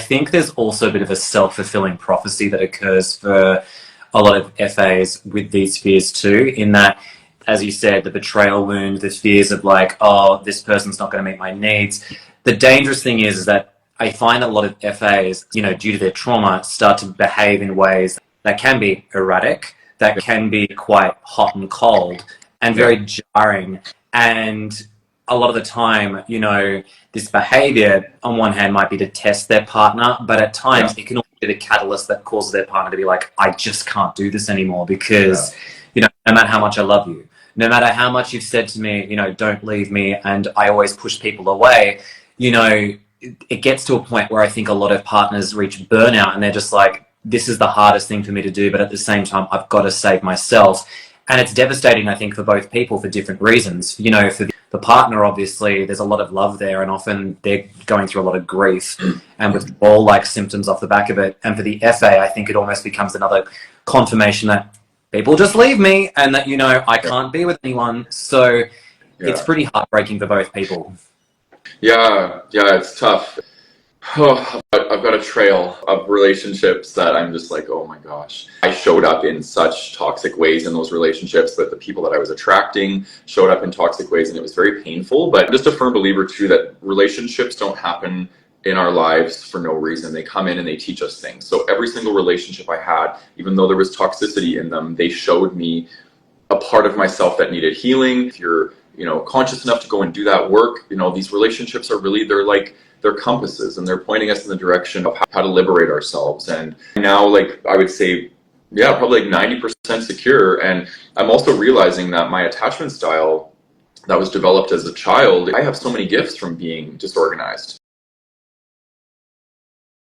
think there's also a bit of a self-fulfilling prophecy that occurs for a lot of FAs with these fears too, in that, as you said, the betrayal wound, the fears of like, oh, this person's not going to meet my needs. The dangerous thing is that I find that a lot of FAs, you know, due to their trauma, start to behave in ways that can be erratic, that can be quite hot and cold and very jarring. And a lot of the time, you know, this behavior on one hand might be to test their partner, but at times it can also be the catalyst that causes their partner to be like, I just can't do this anymore because, you know, no matter how much I love you, no matter how much you've said to me, you know, don't leave me, and I always push people away, you know, it gets to a point where I think a lot of partners reach burnout and they're just like, this is the hardest thing for me to do, but at the same time, I've got to save myself. And it's devastating, I think, for both people for different reasons. You know, for the partner, obviously, there's a lot of love there, and often they're going through a lot of grief and withdrawal-like symptoms off the back of it. And for the FA, I think it almost becomes another confirmation that people just leave me and that, you know, I can't be with anyone. So it's pretty heartbreaking for both people. Yeah, it's tough. Oh, I've got a trail of relationships that I'm just like, oh my gosh. I showed up in such toxic ways in those relationships, but the people that I was attracting showed up in toxic ways, and it was very painful. But I'm just a firm believer too that relationships don't happen in our lives for no reason. They come in and they teach us things. So every single relationship I had, even though there was toxicity in them, they showed me a part of myself that needed healing. If you're, you know, conscious enough to go and do that work, you know, these relationships are really, they're compasses, and they're pointing us in the direction of how to liberate ourselves. And now, like, I would say, probably like 90% secure. And I'm also realizing that my attachment style that was developed as a child, I have so many gifts from being disorganized.